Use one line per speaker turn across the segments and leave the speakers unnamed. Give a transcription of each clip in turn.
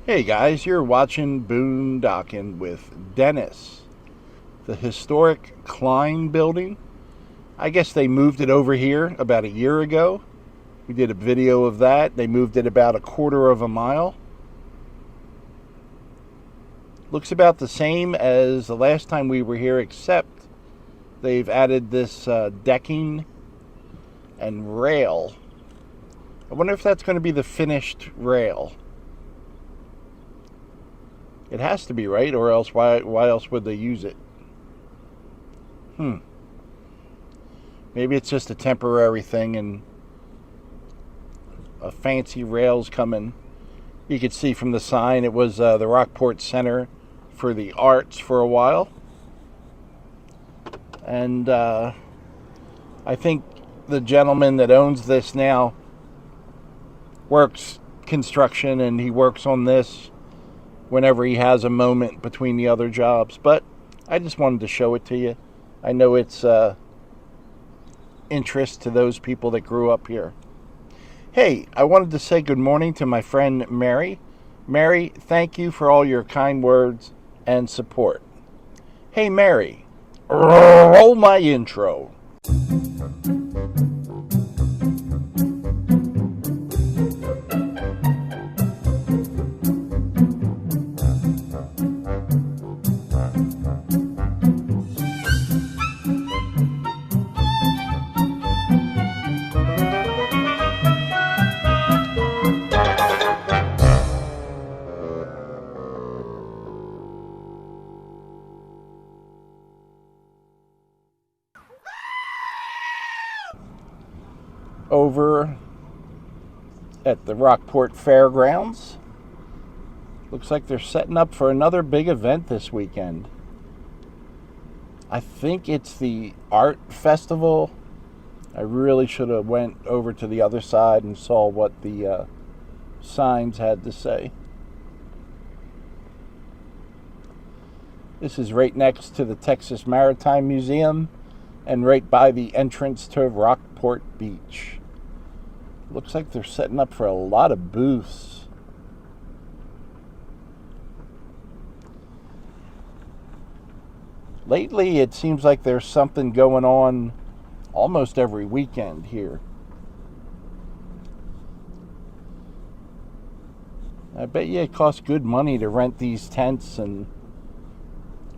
Hey guys, you're watching Boondocking with Dennis. The historic Klein building. I guess they moved it over here about a year ago. We did a video of that. They moved it about a quarter of a mile. Looks about the same as the last time we were here, except they've added this decking and rail. I wonder if that's going to be the finished rail. It has to be, right? Or else why else would they use it? Maybe it's just a temporary thing and a fancy rail's coming. You could see from the sign it was the Rockport Center for the Arts for a while. And I think the gentleman that owns this now works construction, and he works on this whenever he has a moment between the other jobs. But I just wanted to show it to you. I know it's interest to those people that grew up here. Hey, I wanted to say good morning to my friend Mary. Mary, thank you for all your kind words and support. Hey Mary, roll my intro. Over at the Rockport Fairgrounds. Looks like they're setting up for another big event this weekend. I think it's the art festival. I really should have went over to the other side and saw what the signs had to say. This is right next to the Texas Maritime Museum and right by the entrance to Rockport Beach. Looks like they're setting up for a lot of booths. Lately, it seems like there's something going on almost every weekend here. I bet you it costs good money to rent these tents and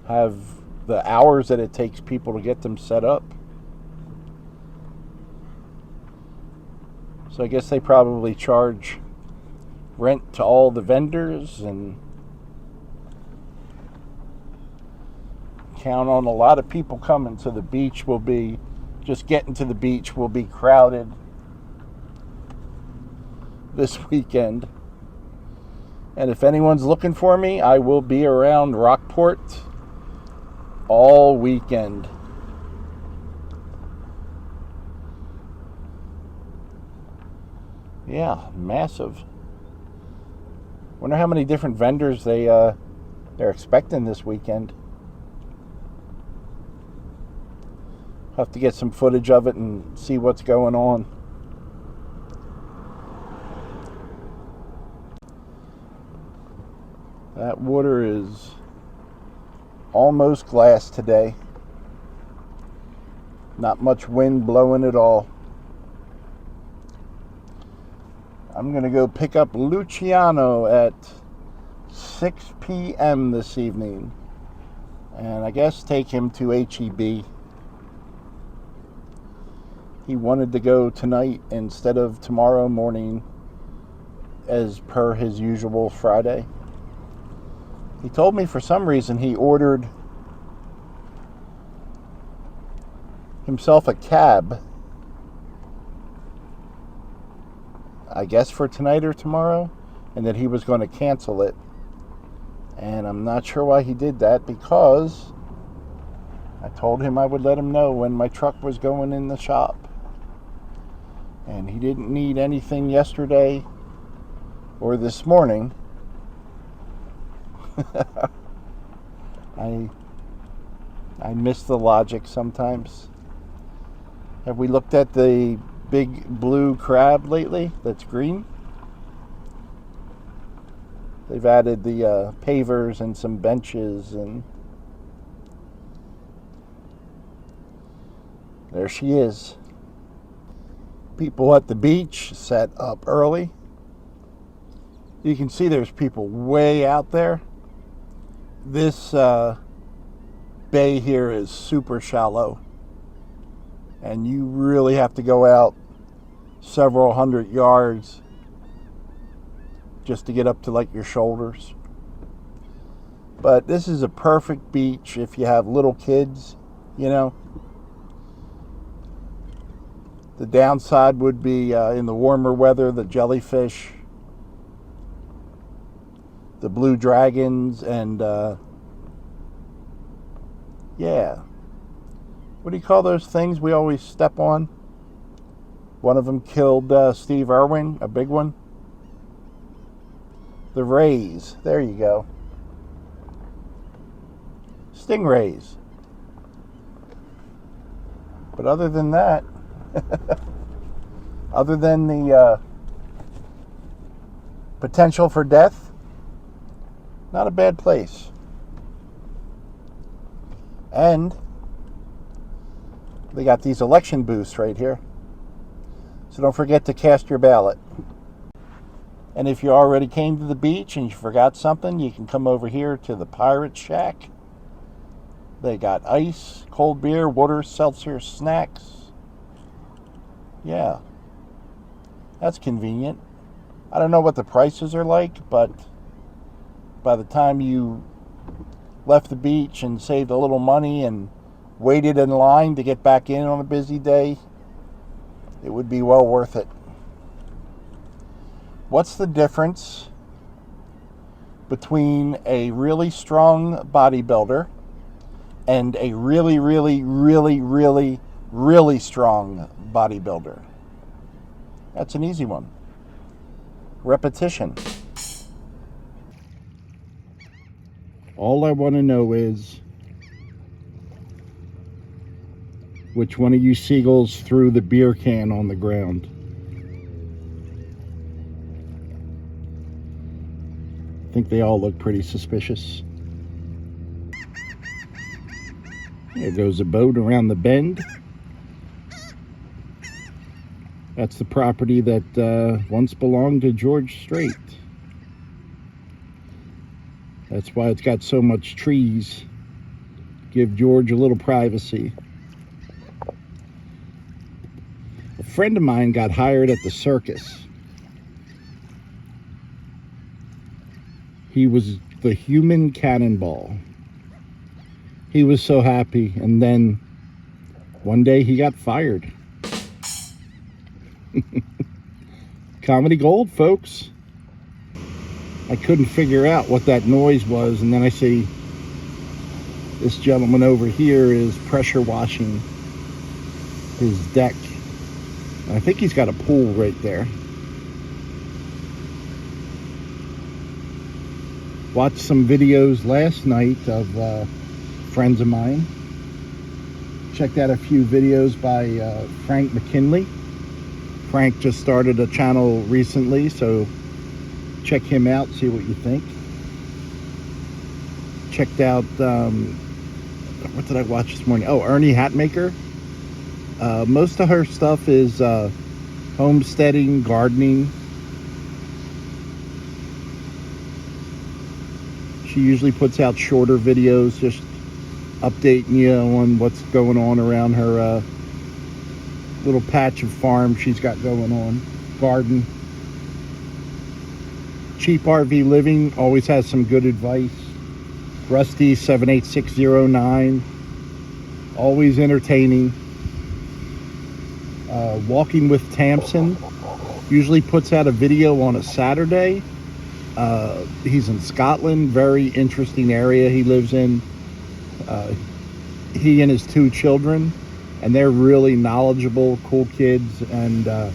have the hours that it takes people to get them set up. So I guess they probably charge rent to all the vendors and count on a lot of people coming. So the beach will be, just getting to the beach will be crowded this weekend. And if anyone's looking for me, I will be around Rockport all weekend. Yeah, massive. Wonder how many different vendors they're expecting this weekend. Have to get some footage of it and see what's going on. That water is almost glass today. Not much wind blowing at all. I'm going to go pick up Luciano at 6 p.m. this evening. And I guess take him to HEB. He wanted to go tonight instead of tomorrow morning, as per his usual Friday. He told me for some reason he ordered himself a cab, I guess for tonight or tomorrow, and that he was going to cancel it. And I'm not sure why he did that, because I told him I would let him know when my truck was going in the shop. And he didn't need anything yesterday or this morning. I miss the logic sometimes. Have we looked at the big blue crab lately that's green? They've added the pavers and some benches, and there she is. People at the beach set up early. You can see there's people way out there. This bay here is super shallow, and you really have to go out several hundred yards just to get up to like your shoulders. But this is a perfect beach if you have little kids, you know. The downside would be in the warmer weather, the jellyfish, the blue dragons, and yeah. What do you call those things we always step on? One of them killed Steve Irwin, a big one. The rays. There you go. Stingrays. But other than that, other than the potential for death, not a bad place. And they got these election booths right here. So don't forget to cast your ballot. And if you already came to the beach and you forgot something, you can come over here to the Pirate Shack. They got ice, cold beer, water, seltzer, snacks. Yeah, that's convenient. I don't know what the prices are like, but by the time you left the beach and saved a little money and waited in line to get back in on a busy day, it would be well worth it. What's the difference between a really strong bodybuilder and a really, really, really, really, really strong bodybuilder? That's an easy one. Repetition. All I want to know is which one of you seagulls threw the beer can on the ground. I think they all look pretty suspicious. There goes a boat around the bend. That's the property that once belonged to George Strait. That's why it's got so much trees. Give George a little privacy. A friend of mine got hired at the circus. He was the human cannonball. He was so happy, and then one day he got fired. Comedy gold, folks. I couldn't figure out what that noise was, and then I see this gentleman over here is pressure washing his deck. And I think he's got a pool right there. Watched some videos last night of friends of mine. Checked out a few videos by Frank McKinley. Frank just started a channel recently, so check him out, see what you think. Checked out, what did I watch this morning? Oh, Ernie Hatmaker. Most of her stuff is homesteading, gardening. She usually puts out shorter videos, just updating you on what's going on around her little patch of farm she's got going on, garden. Cheap RV Living always has some good advice. Rusty 78609, always entertaining. Walking with Tamsin usually puts out a video on a Saturday. He's in Scotland, very interesting area he lives in. He and his two children, and they're really knowledgeable, cool kids, and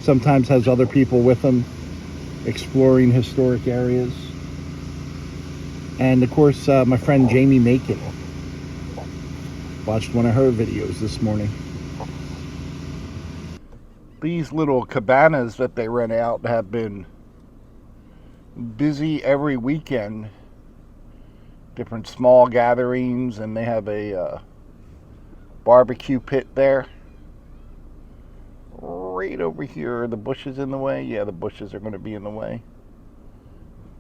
sometimes has other people with them exploring historic areas. And of course, my friend Jamie Macon. Watched one of her videos this morning. These little cabanas that they rent out have been busy every weekend. Different small gatherings, and they have a barbecue pit there. Right over here, are the bushes in the way? Yeah, the bushes are going to be in the way.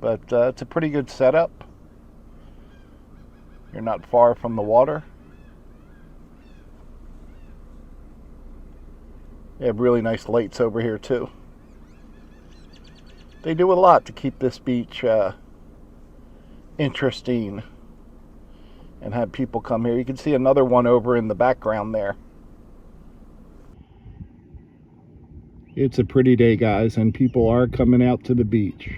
But it's a pretty good setup. You're not far from the water. They have really nice lights over here too. They do a lot to keep this beach interesting and have people come here. You can see another one over in the background there. It's a pretty day, guys, and people are coming out to the beach.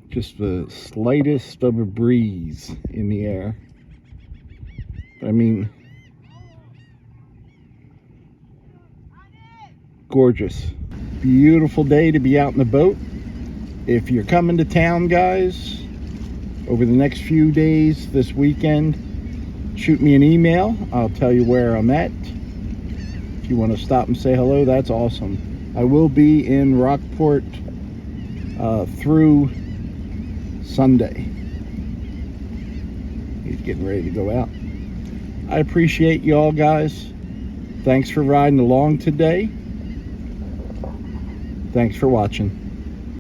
Just the slightest of a breeze in the air. I mean, gorgeous. Beautiful day to be out in the boat. If you're coming to town, guys, over the next few days, this weekend, shoot me an email. I'll tell you where I'm at. If you want to stop and say hello, that's awesome. I will be in Rockport through Sunday. He's getting ready to go out. I appreciate you all, guys. Thanks for riding along today. Thanks for watching.